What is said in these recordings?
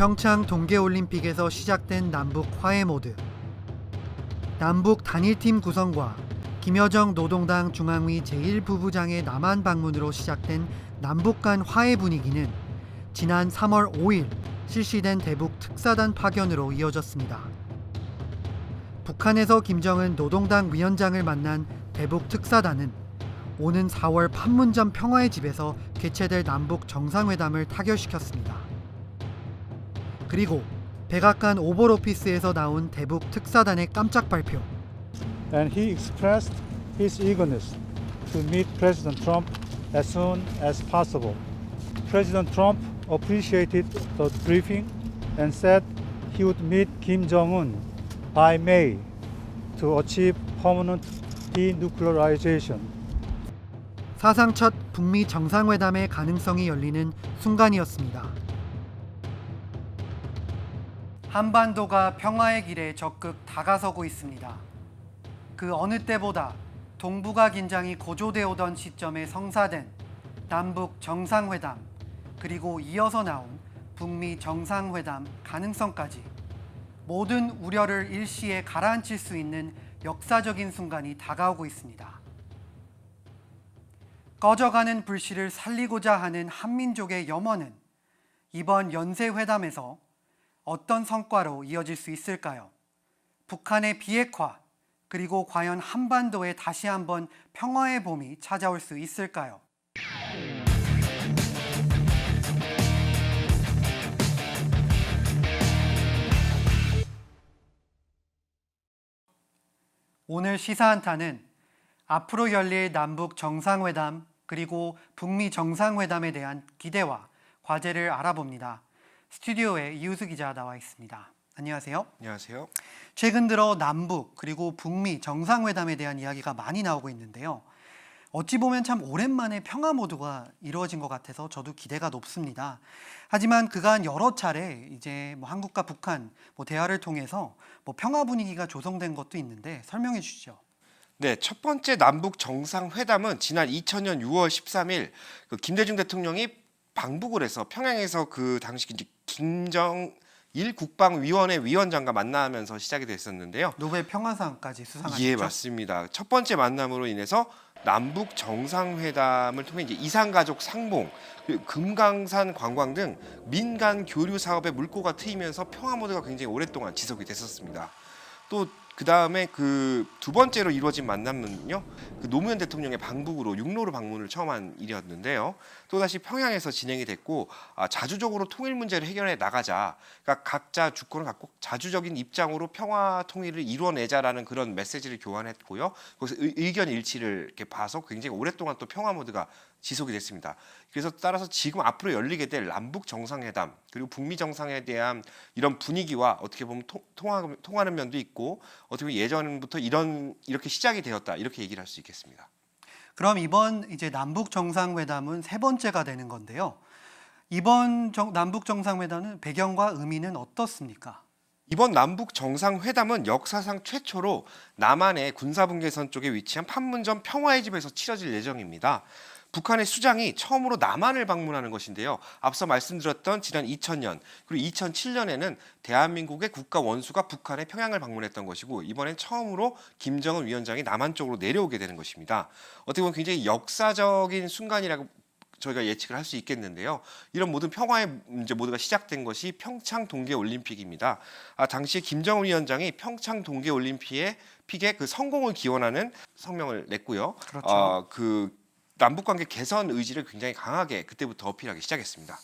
평창 동계올림픽에서 시작된 남북 화해 모드. 남북 단일팀 구성과 김여정 노동당 중앙위 제1부부장의 남한 방문으로 시작된 남북 간 화해 분위기는 지난 3월 5일 실시된 대북 특사단 파견으로 이어졌습니다. 북한에서 김정은 노동당 위원장을 만난 대북 특사단은 오는 4월 판문점 평화의 집에서 개최될 남북 정상회담을 타결시켰습니다. 그리고 백악관 오벌 오피스에서 나온 대북 특사단의 깜짝 발표. And he expressed his eagerness to meet President Trump as soon as possible. President Trump appreciated the briefing and said he would meet Kim Jong-un by May to achieve permanent denuclearization. 사상 첫 북미 정상회담의 가능성이 열리는 순간이었습니다. 한반도가 평화의 길에 적극 다가서고 있습니다. 그 어느 때보다 동북아 긴장이 고조되어 오던 시점에 성사된 남북 정상회담, 그리고 이어서 나온 북미 정상회담 가능성까지 모든 우려를 일시에 가라앉힐 수 있는 역사적인 순간이 다가오고 있습니다. 꺼져가는 불씨를 살리고자 하는 한민족의 염원은 이번 연쇄회담에서 어떤 성과로 이어질 수 있을까요? 북한의 비핵화, 그리고 과연 한반도에 다시 한번 평화의 봄이 찾아올 수 있을까요? 오늘 시사한타는 앞으로 열릴 남북 정상회담 그리고 북미 정상회담에 대한 기대와 과제를 알아봅니다. 스튜디오에 이우수 기자 나와 있습니다. 안녕하세요. 안녕하세요. 최근 들어 남북 그리고 북미 정상회담에 대한 이야기가 많이 나오고 있는데요. 어찌 보면 참 오랜만에 평화 모드가 이루어진 것 같아서 저도 기대가 높습니다. 하지만 그간 여러 차례 이제 한국과 북한 대화를 통해서 평화 분위기가 조성된 것도 있는데 설명해 주시죠. 네, 첫 번째 남북 정상회담은 지난 2000년 6월 13일 김대중 대통령이 방북을 해서 평양에서 그 당시 이제 김정일 국방위원회 위원장과 만나면서 시작이 됐었는데요. 노벨 평화상까지 수상하셨죠? 예, 맞습니다. 첫 번째 만남으로 인해서 남북 정상회담을 통해 이제 이산가족 상봉, 그리고 금강산 관광 등 민간 교류 사업에 물꼬가 트이면서 평화 모드가 굉장히 오랫동안 지속이 됐었습니다. 또 그 다음에 그 두 번째로 이루어진 만남은요, 그 노무현 대통령의 방북으로 육로로 방문을 처음 한 일이었는데요. 또다시 평양에서 진행이 됐고, 자주적으로 통일 문제를 해결해 나가자, 그러니까 각자 주권을 갖고 자주적인 입장으로 평화 통일을 이루어내자라는 그런 메시지를 교환했고요. 거기서 의견 일치를 이렇게 봐서 굉장히 오랫동안 또 평화 모드가 지속이 됐습니다. 그래서 따라서 지금 앞으로 열리게 될 남북 정상회담 그리고 북미 정상에 대한 이런 분위기와 어떻게 보면 통하는 면도 있고, 어떻게 보면 예전부터 이렇게 시작이 되었다, 이렇게 얘기를 할 수 있겠습니다. 그럼 이번 이제 남북 정상회담은 세 번째가 되는 건데요. 이번 남북 정상회담은 배경과 의미는 어떻습니까? 이번 남북 정상회담은 역사상 최초로 남한의 군사분계선 쪽에 위치한 판문점 평화의 집에서 치러질 예정입니다. 북한의 수장이 처음으로 남한을 방문하는 것인데요. 앞서 말씀드렸던 지난 2000년 그리고 2007년에는 대한민국의 국가 원수가 북한의 평양을 방문했던 것이고, 이번엔 처음으로 김정은 위원장이 남한 쪽으로 내려오게 되는 것입니다. 어떻게 보면 굉장히 역사적인 순간이라고 저희가 예측을 할 수 있겠는데요. 이런 모든 평화의 문제 모두가 시작된 것이 평창 동계올림픽입니다. 당시 김정은 위원장이 평창 동계올림픽의 그 성공을 기원하는 성명을 냈고요. 그렇죠. 남북관계 개선 의지를 굉장히 강하게 그때부터 어필하기 시작했습니다.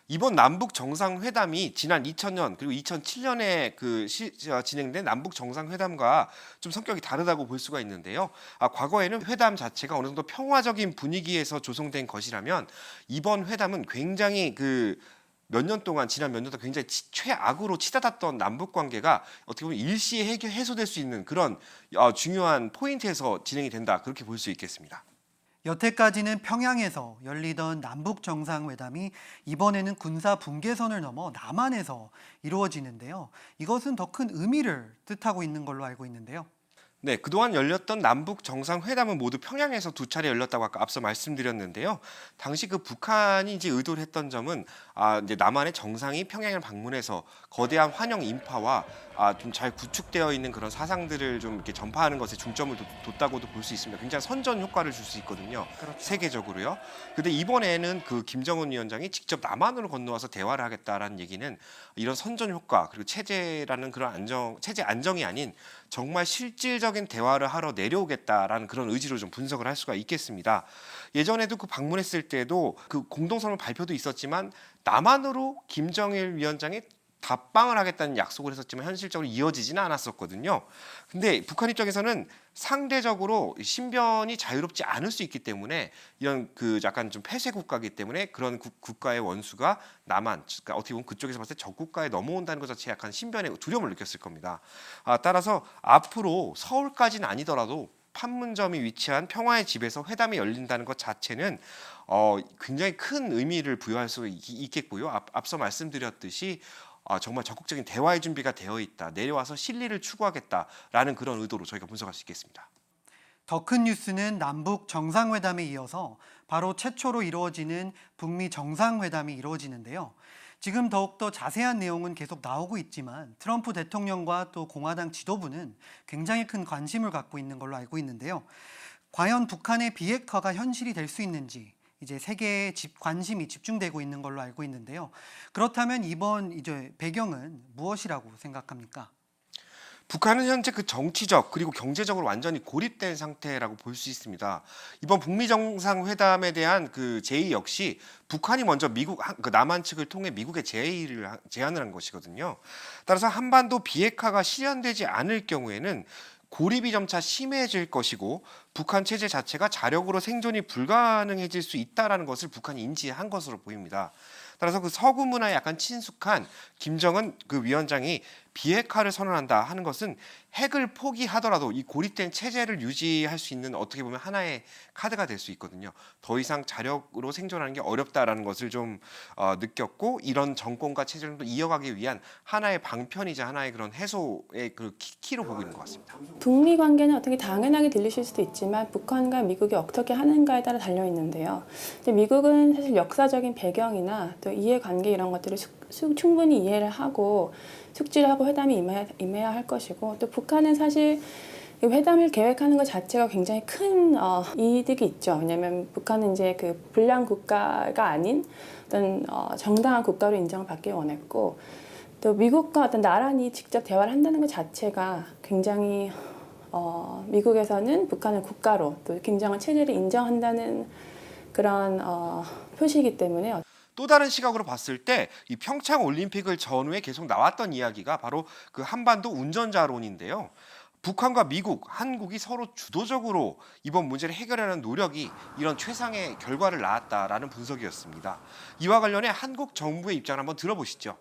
이번 남북 정상회담이 지난 2000년 그리고 2007년에 진행된 남북 정상회담과 좀 성격이 다르다고 볼 수가 있는데요. 과거에는 회담 자체가 어느 정도 평화적인 분위기에서 조성된 것이라면, 이번 회담은 굉장히 몇 년 동안 지난 몇 년 동안 굉장히 최악으로 치닫았던 남북 관계가 어떻게 보면 일시에 해소될 수 있는 그런 중요한 포인트에서 진행이 된다, 그렇게 볼 수 있겠습니다. 여태까지는 평양에서 열리던 남북 정상회담이 이번에는 군사 분계선을 넘어 남한에서 이루어지는데요. 이것은 더 큰 의미를 뜻하고 있는 걸로 알고 있는데요. 네, 그동안 열렸던 남북 정상회담은 모두 평양에서 2차례 열렸다고 아까 앞서 말씀드렸는데요. 당시 그 북한이 이제 의도를 했던 점은 이제 남한의 정상이 평양을 방문해서 거대한 환영 인파와 좀 잘 구축되어 있는 그런 사상들을 좀 이렇게 전파하는 것에 중점을 뒀다고도 볼 수 있습니다. 굉장히 선전 효과를 줄 수 있거든요. 그렇죠. 세계적으로요. 근데 이번에는 그 김정은 위원장이 직접 남한으로 건너와서 대화를 하겠다라는 얘기는 이런 선전 효과 그리고 체제라는 그런 체제 안정이 아닌 정말 실질적인 대화를 하러 내려오겠다라는 그런 의지로 좀 분석을 할 수가 있겠습니다. 예전에도 그 방문했을 때도 그 공동성명 발표도 있었지만 남한으로 김정일 위원장이 답방을 하겠다는 약속을 했었지만 현실적으로 이어지지는 않았었거든요. 근데 북한 입장에서는 상대적으로 신변이 자유롭지 않을 수 있기 때문에 이런 그 약간 좀 폐쇄 국가이기 때문에 그런 국가의 원수가 남한, 그러니까 어떻게 보면 그쪽에서 봤을 때 적국가에 넘어온다는 것 자체에 약간 신변의 두려움을 느꼈을 겁니다. 따라서 앞으로 서울까지는 아니더라도 판문점이 위치한 평화의 집에서 회담이 열린다는 것 자체는 굉장히 큰 의미를 부여할 수 있겠고요. 앞서 말씀드렸듯이 정말 적극적인 대화의 준비가 되어 있다. 내려와서 실리를 추구하겠다라는 그런 의도로 저희가 분석할 수 있겠습니다. 더 큰 뉴스는 남북 정상회담에 이어서 바로 최초로 이루어지는 북미 정상회담이 이루어지는데요. 지금 더욱더 자세한 내용은 계속 나오고 있지만 트럼프 대통령과 또 공화당 지도부는 굉장히 큰 관심을 갖고 있는 걸로 알고 있는데요. 과연 북한의 비핵화가 현실이 될 수 있는지 이제 세계의 관심이 집중되고 있는 걸로 알고 있는데요. 그렇다면 이번 이제 배경은 무엇이라고 생각합니까? 북한은 현재 그 정치적 그리고 경제적으로 완전히 고립된 상태라고 볼 수 있습니다. 이번 북미 정상회담에 대한 그 제의 역시 북한이 먼저 그 남한 측을 통해 미국에 제안을 한 것이거든요. 따라서 한반도 비핵화가 실현되지 않을 경우에는 고립이 점차 심해질 것이고 북한 체제 자체가 자력으로 생존이 불가능해질 수 있다라는 것을 북한이 인지한 것으로 보입니다. 따라서 그 서구 문화에 약간 친숙한 김정은 그 위원장이 비핵화를 선언한다 하는 것은 핵을 포기하더라도 이 고립된 체제를 유지할 수 있는 어떻게 보면 하나의 카드가 될 수 있거든요. 더 이상 자력으로 생존하는 게 어렵다라는 것을 좀 느꼈고 이런 정권과 체제를 또 이어가기 위한 하나의 방편이자 하나의 그런 해소의 그 키로 보고 있는 것 같습니다. 북미 관계는 어떻게 당연하게 들리실 수도 있지만 북한과 미국이 어떻게 하는가에 따라 달려 있는데요. 근데 미국은 사실 역사적인 배경이나 또 이해관계 이런 것들을 충분히 이해를 하고 숙지를 하고 회담에 임해야 할 것이고 또 북한은 사실 회담을 계획하는 것 자체가 굉장히 큰 이득이 있죠. 왜냐하면 북한은 이제 그 불량 국가가 아닌 어떤 정당한 국가로 인정을 받길 원했고 또 미국과 어떤 나란히 직접 대화를 한다는 것 자체가 굉장히 미국에서는 북한을 국가로 또 김정은 체제를 인정한다는 그런 표시이기 때문에 또 다른 시각으로 봤을 때 이 평창 올림픽을 전후에 계속 나왔던 이야기가 바로 그 한반도 운전자론인데요. 북한과 미국, 한국이 서로 주도적으로 이번 문제를 해결하는 노력이 이런 최상의 결과를 낳았다라는 분석이었습니다. 이와 관련해 한국 정부의 입장을 한번 들어보시죠.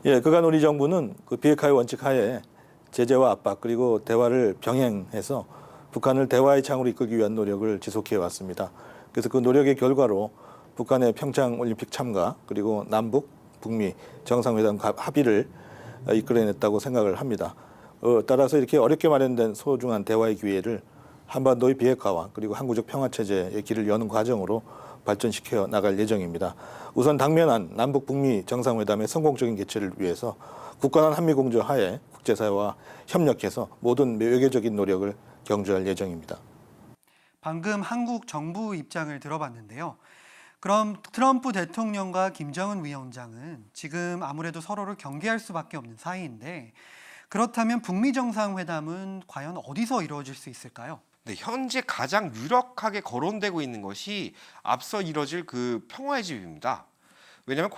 예, 그간 우리 정부는 그 비핵화의 원칙 하에 제재와 압박 그리고 대화를 병행해서 북한을 대화의 창으로 이끌기 위한 노력을 지속해 왔습니다. 그래서 그 노력의 결과로 북한의 평창 올림픽 참가 그리고 남북, 북미 정상회담 합의를 이끌어냈다고 생각을 합니다. 따라서 이렇게 어렵게 마련된 소중한 대화의 기회를 한반도의 비핵화와 그리고 항구적 평화체제의 길을 여는 과정으로 발전시켜 나갈 예정입니다. 우선 당면한 남북, 북미 정상회담의 성공적인 개최를 위해서 굳건한 한미공조 하에 국제사회와 협력해서 모든 외교적인 노력을 경주할 예정입니다. 방금 한국 정부 입장을 들어봤는데요. 그럼 트럼프 대통령과 김정은 위원장은 지금 아무래도 서로를 경계할 수밖에 없는 사이인데 그렇다면 북미 정상회담은 과연 어디서 이루어질 수 있을까요? 네, 현재 가장 유력하게 거론되고 있는 것이 앞서 이뤄질 그 평화의 집입니다. 왜냐하면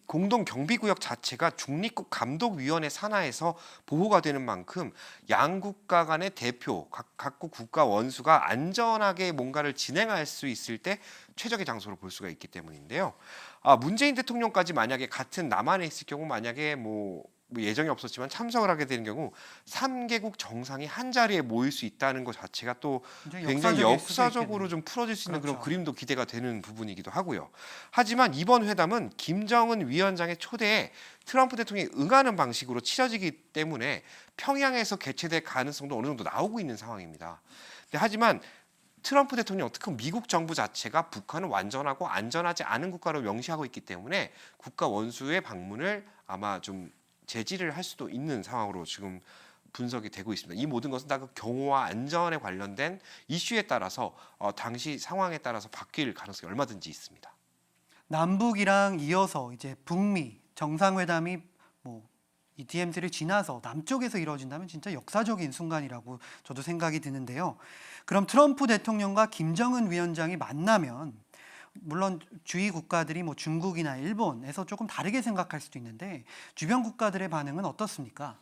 공동경비구역 자체가 중립국 감독위원회 산하에서 보호가 되는 만큼 양국가 간의 대표, 각국 국가 원수가 안전하게 뭔가를 진행할 수 있을 때 최적의 장소로 볼 수가 있기 때문인데요. 문재인 대통령까지 만약에 같은 남한에 있을 경우 만약에 뭐 예정이 없었지만 참석을 하게 되는 경우 3개국 정상이 한 자리에 모일 수 있다는 것 자체가 또 굉장히 역사적일 수도 역사적으로 있겠네요. 좀 풀어질 수 있는 그런 그렇죠. 그림도 기대가 되는 부분이기도 하고요. 하지만 이번 회담은 김정은 위원장의 초대에 트럼프 대통령이 응하는 방식으로 치러지기 때문에 평양에서 개최될 가능성도 어느 정도 나오고 있는 상황입니다. 하지만 트럼프 대통령, 특히 미국 정부 자체가 북한은 완전하고 안전하지 않은 국가로 명시하고 있기 때문에 국가 원수의 방문을 아마 좀 제지를 할 수도 있는 상황으로 지금 분석이 되고 있습니다. 이 모든 것은 다 그 경호와 안전에 관련된 이슈에 따라서 당시 상황에 따라서 바뀔 가능성이 얼마든지 있습니다. 남북이랑 이어서 이제 북미 정상회담이 이 DMZ를 지나서 남쪽에서 이루어진다면 진짜 역사적인 순간이라고 저도 생각이 드는데요. 그럼 트럼프 대통령과 김정은 위원장이 만나면 물론 주위 국가들이 중국이나 일본에서 조금 다르게 생각할 수도 있는데 주변 국가들의 반응은 어떻습니까?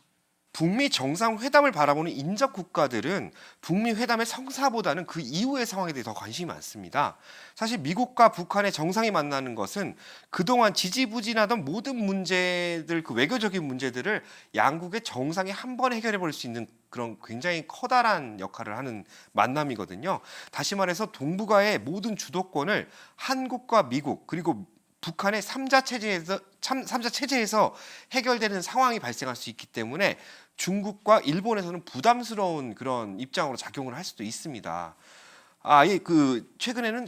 북미 정상회담을 바라보는 인접 국가들은 북미 회담의 성사보다는 그 이후의 상황에 대해 더 관심이 많습니다. 사실 미국과 북한의 정상이 만나는 것은 그동안 지지부진하던 모든 문제들, 그 외교적인 문제들을 양국의 정상이 한 번에 해결해 버릴 수 있는 그런 굉장히 커다란 역할을 하는 만남이거든요. 다시 말해서 동북아의 모든 주도권을 한국과 미국 그리고 북한의 3자 체제에서 해결되는 상황이 발생할 수 있기 때문에 중국과 일본에서는 부담스러운 그런 입장으로 작용을 할 수도 있습니다. 최근에는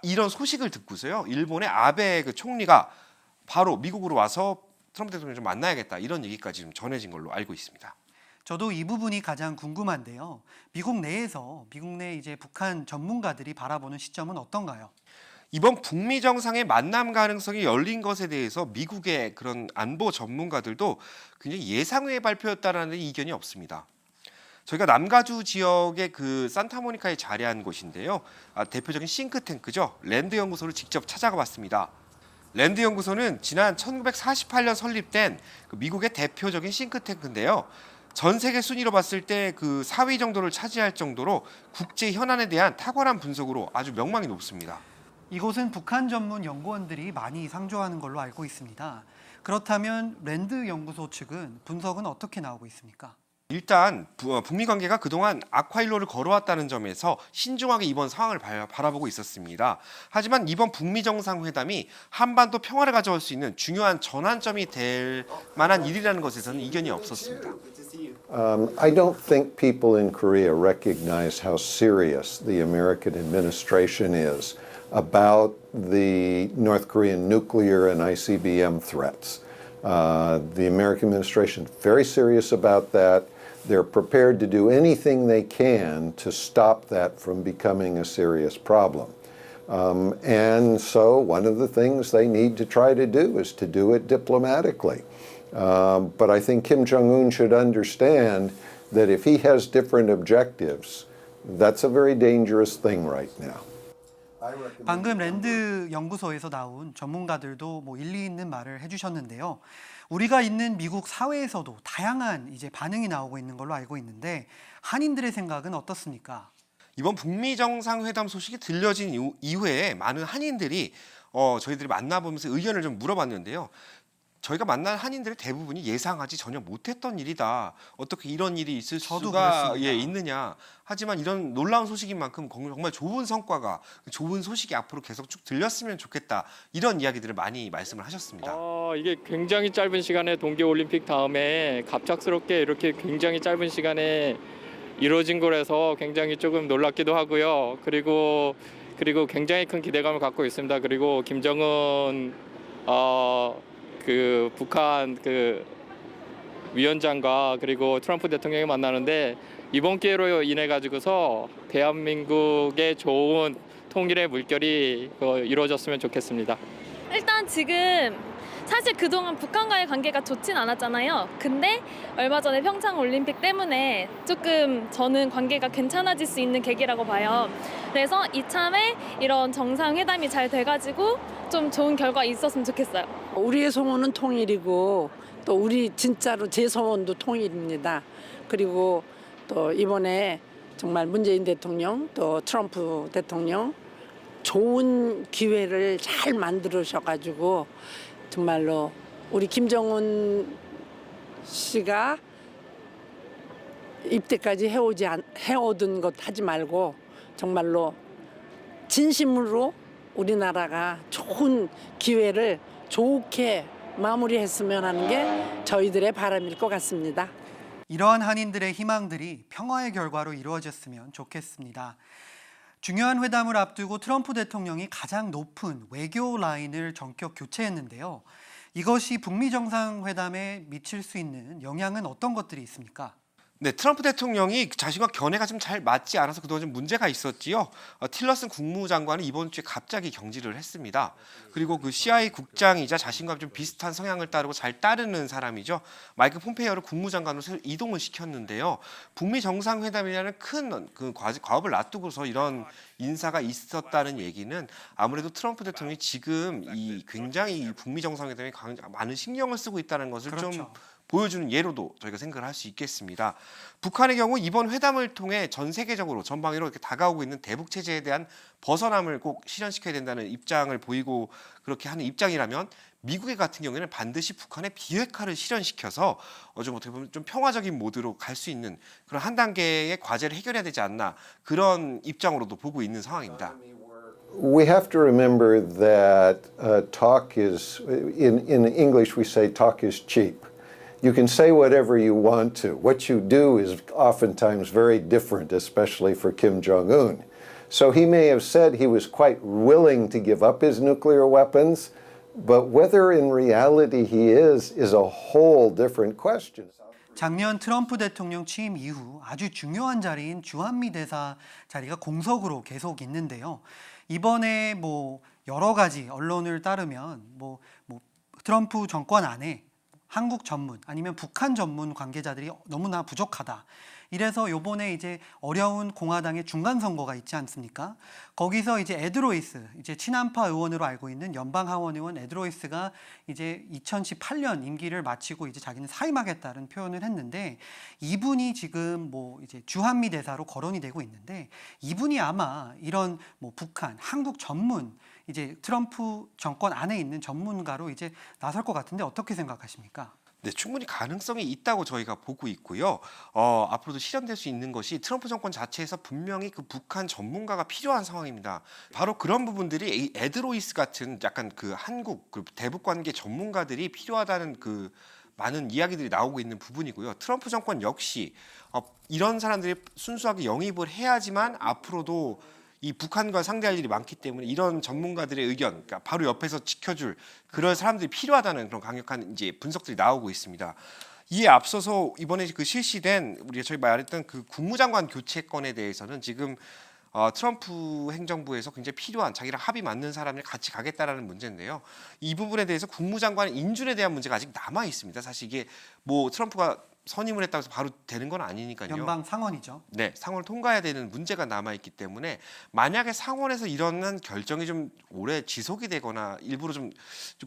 이런 소식을 듣고서요, 일본의 아베 총리가 바로 미국으로 와서 트럼프 대통령 좀 만나야겠다 이런 얘기까지 좀 전해진 걸로 알고 있습니다. 저도 이 부분이 가장 궁금한데요. 미국 내 이제 북한 전문가들이 바라보는 시점은 어떤가요? 이번 북미 정상의 만남 가능성이 열린 것에 대해서 미국의 그런 안보 전문가들도 굉장히 예상외의 발표였다라는 이견이 없습니다. 저희가 남가주 지역의 그 산타모니카에 자리한 곳인데요. 대표적인 싱크탱크죠. 랜드 연구소를 직접 찾아가 봤습니다. 랜드 연구소는 지난 1948년 설립된 미국의 대표적인 싱크탱크인데요. 전 세계 순위로 봤을 때 그 4위 정도를 차지할 정도로 국제 현안에 대한 탁월한 분석으로 아주 명망이 높습니다. 이곳은 북한 전문 연구원들이 많이 상주하는 걸로 알고 있습니다. 그렇다면 랜드 연구소 측은 분석은 어떻게 나오고 있습니까? 일단 북미 관계가 그동안 악화일로를 걸어왔다는 점에서 신중하게 이번 상황을 바라보고 있었습니다. 하지만 이번 북미 정상회담이 한반도 평화를 가져올 수 있는 중요한 전환점이 될 만한 일이라는 것에서는 이견이 없었습니다. I don't think people in Korea recognize how serious the American administration is about the North Korean nuclear and ICBM threats. The American administration is very serious about that. They're prepared to do anything they can to stop that from becoming a serious problem. And so one of the things they need to try to do is to do it diplomatically. But I think Kim Jong-un should understand that if he has different objectives, that's a very dangerous thing right now. 방금 랜드 연구소에서 나온 전문가들도 일리 있는 말을 해주셨는데요. 우리가 있는 미국 사회에서도 다양한 이제 반응이 나오고 있는 걸로 알고 있는데 한인들의 생각은 어떻습니까? 이번 북미 정상회담 소식이 들려진 이후에 많은 한인들이 저희들이 만나보면서 의견을 좀 물어봤는데요. 저희가 만난 한인들의 대부분이 예상하지 전혀 못했던 일이다. 어떻게 이런 일이 있을 수가 있느냐. 하지만 이런 놀라운 소식인 만큼 정말 좋은 성과가, 좋은 소식이 앞으로 계속 쭉 들렸으면 좋겠다. 이런 이야기들을 많이 말씀을 하셨습니다. 이게 굉장히 짧은 시간에 동계올림픽 다음에 갑작스럽게 이렇게 굉장히 짧은 시간에 이루어진 거라서 굉장히 조금 놀랍기도 하고요. 그리고 굉장히 큰 기대감을 갖고 있습니다. 그리고 김정은 북한 위원장과 그리고 트럼프 대통령이 만나는데 이번 기회로 인해 가지고서 대한민국의 좋은 통일의 물결이 이루어졌으면 좋겠습니다. 일단 지금 사실 그동안 북한과의 관계가 좋진 않았잖아요. 근데 얼마 전에 평창 올림픽 때문에 조금 저는 관계가 괜찮아질 수 있는 계기라고 봐요. 그래서 이참에 이런 정상회담이 잘 돼가지고 좀 좋은 결과 있었으면 좋겠어요. 우리의 소원은 통일이고 또 우리 진짜로 제 소원도 통일입니다. 그리고 또 이번에 정말 문재인 대통령 또 트럼프 대통령 좋은 기회를 잘 만들으셔가지고 정말로 우리 김정은 씨가 입대까지 해오던 것 하지 말고 정말로 진심으로 우리나라가 좋은 기회를 좋게 마무리했으면 하는 게 저희들의 바람일 것 같습니다. 이러한 한인들의 희망들이 평화의 결과로 이루어졌으면 좋겠습니다. 중요한 회담을 앞두고 트럼프 대통령이 가장 높은 외교 라인을 전격 교체했는데요. 이것이 북미 정상회담에 미칠 수 있는 영향은 어떤 것들이 있습니까? 네, 트럼프 대통령이 자신과 견해가 좀 잘 맞지 않아서 그동안 좀 문제가 있었지요. 틸러슨 국무장관은 이번 주에 갑자기 경질을 했습니다. 그리고 그 CIA 국장이자 자신과 좀 비슷한 성향을 따르고 잘 따르는 사람이죠. 마이크 폼페이오를 국무장관으로 새로 이동을 시켰는데요. 북미 정상회담이라는 큰 그 과업을 놔두고서 이런 인사가 있었다는 얘기는 아무래도 트럼프 대통령이 지금 이 굉장히 이 북미 정상회담에 많은 신경을 쓰고 있다는 것을 좀 그렇죠. 보여주는 예로도 저희가 생각을 할 수 있겠습니다. 북한의 경우 이번 회담을 통해 전 세계적으로 전방위로 이렇게 다가오고 있는 대북 체제에 대한 벗어남을 꼭 실현시켜야 된다는 입장을 보이고 그렇게 하는 입장이라면 미국의 같은 경우에는 반드시 북한의 비핵화를 실현시켜서 좀 어떻게 보면 좀 평화적인 모드로 갈 수 있는 그런 한 단계의 과제를 해결해야 되지 않나 그런 입장으로도 보고 있는 상황입니다. We have to remember that talk is, in English we say talk is cheap. You can say whatever you want to. What you do is oftentimes very different, especially for Kim Jong-un. So he may have said he was quite willing to give up his nuclear weapons, but whether in reality he is a whole different question. 작년 트럼프 대통령 취임 이후 아주 중요한 자리인 주한미 대사 자리가 공석으로 계속 있는데요. 이번에 여러 가지 언론을 따르면 트럼프 정권 안에 한국 전문 아니면 북한 전문 관계자들이 너무나 부족하다. 이래서 요번에 이제 어려운 공화당의 중간 선거가 있지 않습니까? 거기서 이제 에드로이스, 이제 친한파 의원으로 알고 있는 연방 하원 의원 에드로이스가 이제 2018년 임기를 마치고 이제 자기는 사임하겠다는 표현을 했는데 이분이 지금 이제 주한미 대사로 거론이 되고 있는데 이분이 아마 이런 북한, 한국 전문 이제 트럼프 정권 안에 있는 전문가로 이제 나설 것 같은데 어떻게 생각하십니까? 네, 충분히 가능성이 있다고 저희가 보고 있고요. 앞으로도 실현될 수 있는 것이 트럼프 정권 자체에서 분명히 그 북한 전문가가 필요한 상황입니다. 바로 그런 부분들이 이 에드로이스 같은 약간 그 한국 그 대북 관계 전문가들이 필요하다는 그 많은 이야기들이 나오고 있는 부분이고요. 트럼프 정권 역시 이런 사람들이 순수하게 영입을 해야지만 앞으로도 이 북한과 상대할 일이 많기 때문에 이런 전문가들의 의견, 그러니까 바로 옆에서 지켜줄 그런 사람들이 필요하다는 그런 강력한 이제 분석들이 나오고 있습니다. 이에 앞서서 이번에 그 실시된 우리가 저희 말했던 그 국무장관 교체건에 대해서는 지금 트럼프 행정부에서 굉장히 필요한 자기랑 합이 맞는 사람을 같이 가겠다라는 문제인데요. 이 부분에 대해서 국무장관 인준에 대한 문제가 아직 남아 있습니다. 사실 이게 트럼프가 선임을 했다고 해서 바로 되는 건 아니니까요. 연방 상원이죠. 네, 상원을 통과해야 되는 문제가 남아 있기 때문에 만약에 상원에서 이런 결정이 좀 오래 지속이 되거나 일부러 좀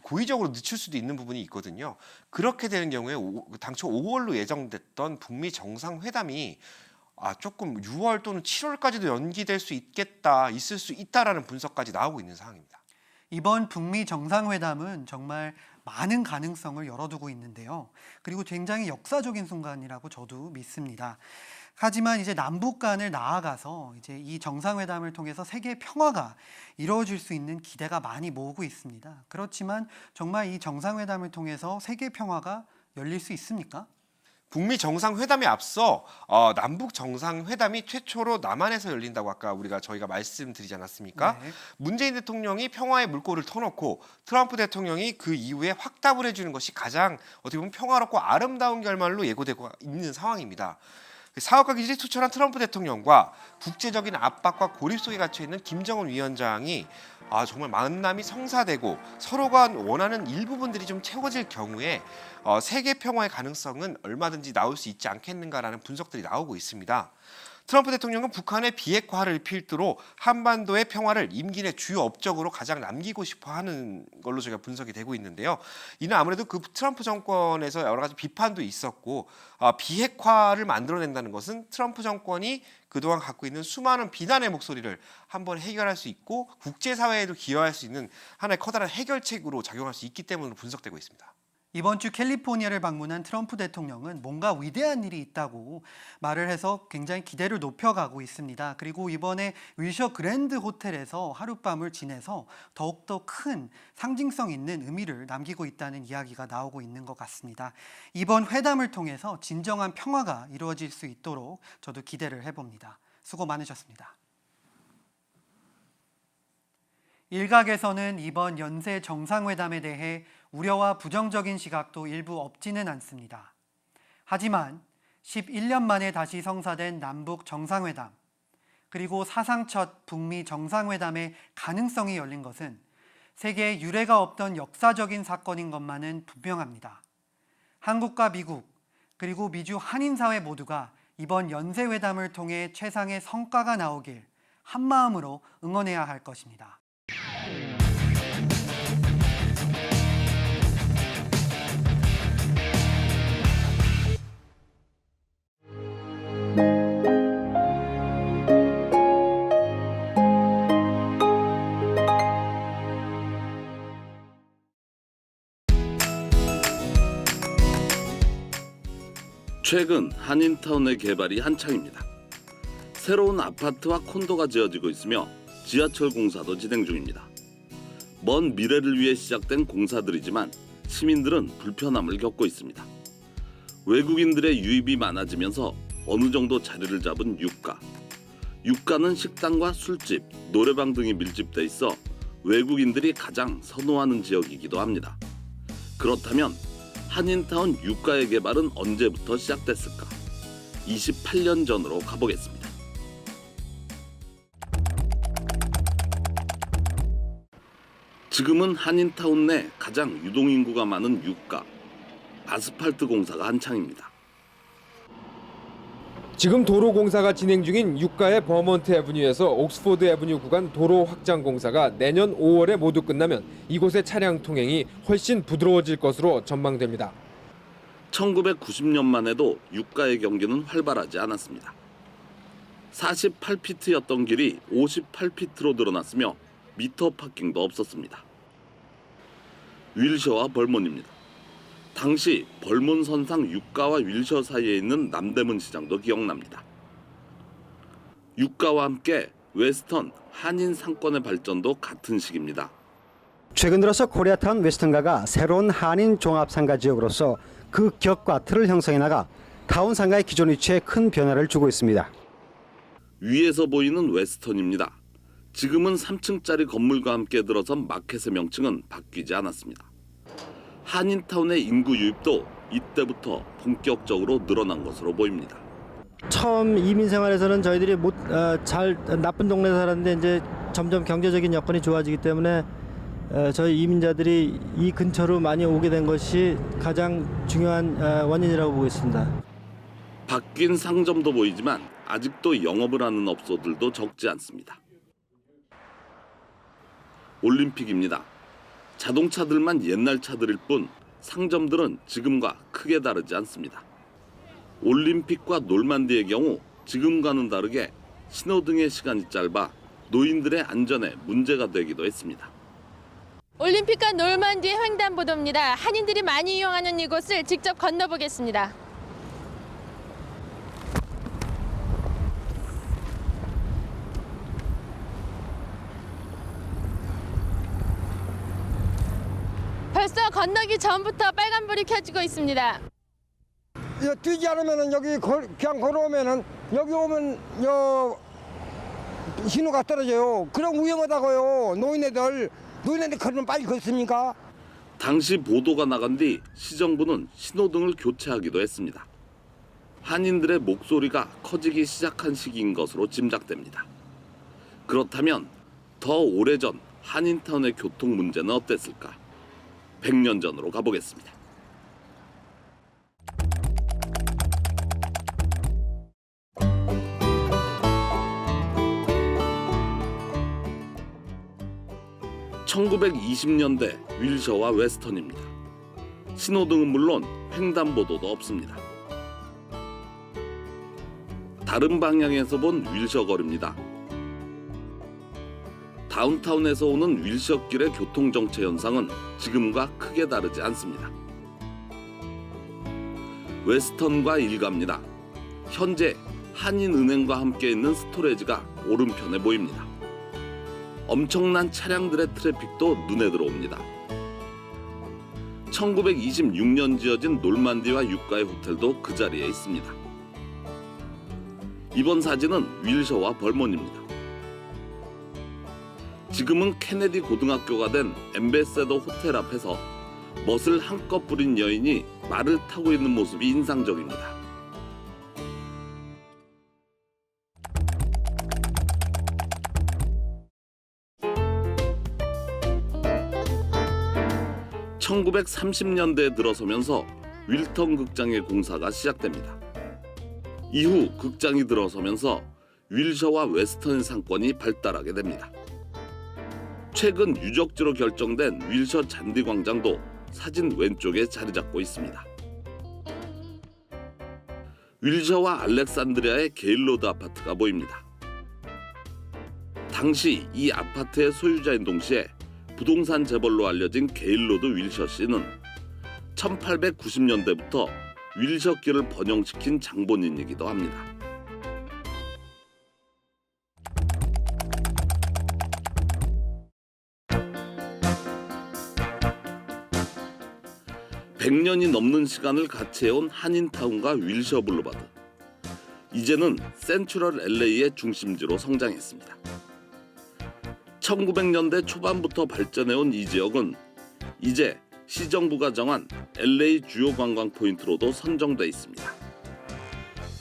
고의적으로 늦출 수도 있는 부분이 있거든요. 그렇게 되는 경우에 당초 5월로 예정됐던 북미 정상회담이 조금 6월 또는 7월까지도 연기될 수 있을 수 있다라는 분석까지 나오고 있는 상황입니다. 이번 북미 정상회담은 정말 많은 가능성을 열어두고 있는데요. 그리고 굉장히 역사적인 순간이라고 저도 믿습니다. 하지만 이제 남북 간을 나아가서 이제 이 정상회담을 통해서 세계 평화가 이루어질 수 있는 기대가 많이 모으고 있습니다. 그렇지만 정말 이 정상회담을 통해서 세계 평화가 열릴 수 있습니까? 북미 정상회담에 앞서 남북 정상회담이 최초로 남한에서 열린다고 아까 저희가 말씀드리지 않았습니까? 네. 문재인 대통령이 평화의 물꼬를 터놓고 트럼프 대통령이 그 이후에 확답을 해주는 것이 가장 어떻게 보면 평화롭고 아름다운 결말로 예고되고 있는 상황입니다. 사업가 기질이 투철한 트럼프 대통령과 국제적인 압박과 고립 속에 갇혀 있는 김정은 위원장이 정말 만남이 성사되고 서로가 원하는 일부분들이 좀 채워질 경우에 세계 평화의 가능성은 얼마든지 나올 수 있지 않겠는가라는 분석들이 나오고 있습니다. 트럼프 대통령은 북한의 비핵화를 필두로 한반도의 평화를 임기 내 주요 업적으로 가장 남기고 싶어 하는 걸로 저희가 분석이 되고 있는데요. 이는 아무래도 그 트럼프 정권에서 여러 가지 비판도 있었고 비핵화를 만들어낸다는 것은 트럼프 정권이 그동안 갖고 있는 수많은 비난의 목소리를 한번 해결할 수 있고 국제사회에도 기여할 수 있는 하나의 커다란 해결책으로 작용할 수 있기 때문으로 분석되고 있습니다. 이번 주 캘리포니아를 방문한 트럼프 대통령은 뭔가 위대한 일이 있다고 말을 해서 굉장히 기대를 높여가고 있습니다. 그리고 이번에 윌셔 그랜드 호텔에서 하룻밤을 지내서 더욱더 큰 상징성 있는 의미를 남기고 있다는 이야기가 나오고 있는 것 같습니다. 이번 회담을 통해서 진정한 평화가 이루어질 수 있도록 저도 기대를 해봅니다. 수고 많으셨습니다. 일각에서는 이번 연쇄 정상회담에 대해 우려와 부정적인 시각도 일부 없지는 않습니다. 하지만 11년 만에 다시 성사된 남북 정상회담, 그리고 사상 첫 북미 정상회담의 가능성이 열린 것은 세계에 유례가 없던 역사적인 사건인 것만은 분명합니다. 한국과 미국, 그리고 미주 한인사회 모두가 이번 연쇄회담을 통해 최상의 성과가 나오길 한마음으로 응원해야 할 것입니다. 최근 한인타운의 개발이 한창입니다. 새로운 아파트와 콘도가 지어지고 있으며 지하철 공사도 진행 중입니다. 먼 미래를 위해 시작된 공사들이지만 시민들은 불편함을 겪고 있습니다. 외국인들의 유입이 많아지면서 어느 정도 자리를 잡은 유가. 유가는 식당과 술집, 노래방 등이 밀집돼 있어 외국인들이 가장 선호하는 지역이기도 합니다. 그렇다면 한인타운 유가의 개발은 언제부터 시작됐을까? 28년 전으로 가보겠습니다. 지금은 한인타운 내 가장 유동인구가 많은 유가, 아스팔트 공사가 한창입니다. 지금 도로 공사가 진행 중인 유가의 버먼트 애브뉴에서 옥스포드 애브뉴 구간 도로 확장 공사가 내년 5월에 모두 끝나면 이곳의 차량 통행이 훨씬 부드러워질 것으로 전망됩니다. 1990년만 해도 유가의 경기는 활발하지 않았습니다. 48피트였던 길이 58피트로 늘어났으며 미터 파킹도 없었습니다. 윌셔와 벌몬입니다. 당시 벌몬 선상 유가와 윌셔 사이에 있는 남대문 시장도 기억납니다. 유가와 함께 웨스턴, 한인 상권의 발전도 같은 시기입니다. 최근 들어서 코리아타운 웨스턴가가 새로운 한인 종합상가 지역으로서 그 격과 틀을 형성해 나가 타운 상가의 기존 위치에 큰 변화를 주고 있습니다. 위에서 보이는 웨스턴입니다. 지금은 3층짜리 건물과 함께 들어선 마켓의 명칭은 바뀌지 않았습니다. 한인타운의 인구 유입도 이때부터 본격적으로 늘어난 것으로 보입니다. 처음 이민 생활에서는 저희들이 나쁜 동네에 살았는데 이제 점점 경제적인 여건이 좋아지기 때문에 저희 이민자들이 이 근처로 많이 오게 된 것이 가장 중요한 원인이라고 보고 있습니다. 바뀐 상점도 보이지만 아직도 영업을 하는 업소들도 적지 않습니다. 올림픽입니다. 자동차들만 옛날 차들일 뿐 상점들은 지금과 크게 다르지 않습니다. 올림픽과 놀만디의 경우 지금과는 다르게 신호등의 시간이 짧아 노인들의 안전에 문제가 되기도 했습니다. 올림픽과 놀만디의 횡단보도입니다. 한인들이 많이 이용하는 이곳을 직접 건너보겠습니다. 벌써 건너기 전부터 빨간불이 켜지고 있습니다. 뛰지 않으면 여기 그냥 걸어오면은 여기 오면 신호가 떨어져요. 그럼 위험하다고요. 노인네들 걸으면 빨리 걷습니까? 당시 보도가 나간 뒤 시정부는 신호등을 교체하기도 했습니다. 한인들의 목소리가 커지기 시작한 시기인 것으로 짐작됩니다. 그렇다면 더 오래전 한인타운의 교통 문제는 어땠을까? 100년 전으로 가보겠습니다. 1920년대 윌셔와 웨스턴입니다. 신호등은 물론 횡단보도도 없습니다. 다른 방향에서 본 윌셔 거리입니다. 다운타운에서 오는 윌셔길의 교통정체 현상은 지금과 크게 다르지 않습니다. 웨스턴과 일가입니다. 현재 한인은행과 함께 있는 스토레지가 오른편에 보입니다. 엄청난 차량들의 트래픽도 눈에 들어옵니다. 1926년 지어진 놀만디와 유가의 호텔도 그 자리에 있습니다. 이번 사진은 윌셔와 벌몬입니다. 지금은 케네디 고등학교가 된 엠베세더 호텔 앞에서 멋을 한껏 부린 여인이 말을 타고 있는 모습이 인상적입니다. (1930년대에) 들어서면서 윌턴 극장의 공사가 시작됩니다. 이후 극장이 들어서면서 윌셔와 웨스턴 상권이 발달하게 됩니다. 최근 유적지로 결정된 윌셔 잔디광장도 사진 왼쪽에 자리 잡고 있습니다. 윌셔와 알렉산드리아의 게일로드 아파트가 보입니다. 당시 이 아파트의 소유자인 동시에 부동산 재벌로 알려진 게일로드 윌셔 씨는 1890년대부터 윌셔길을 번영시킨 장본인이기도 합니다. (100년이) 넘는 시간을 같이 해온 한인타운과 윌셔 블루바드. 이제는 센트럴 LA의 중심지로 성장했습니다. 1900년대 초반부터 발전해온 이 지역은 이제 시정부가 정한 LA 주요 관광 포인트로도 선정돼 있습니다.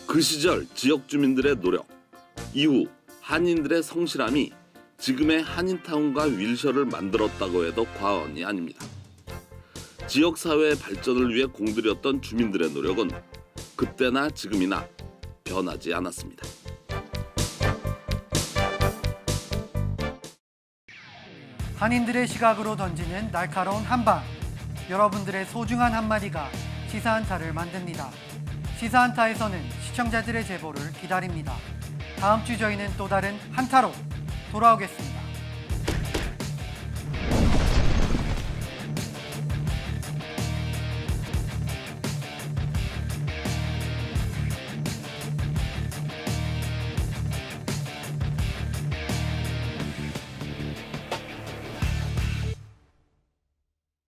그 시절 지역 주민들의 노력, 이후 한인들의 성실함이 지금의 한인타운과 윌셔를 만들었다고 해도 과언이 아닙니다. 지역 사회의 발전을 위해 공들였던 주민들의 노력은 그때나 지금이나 변하지 않았습니다. 한인들의 시각으로 던지는 날카로운 한방. 여러분들의 소중한 한마디가 시사한타를 만듭니다. 시사한타에서는 시청자들의 제보를 기다립니다. 다음 주 저희는 또 다른 한타로 돌아오겠습니다.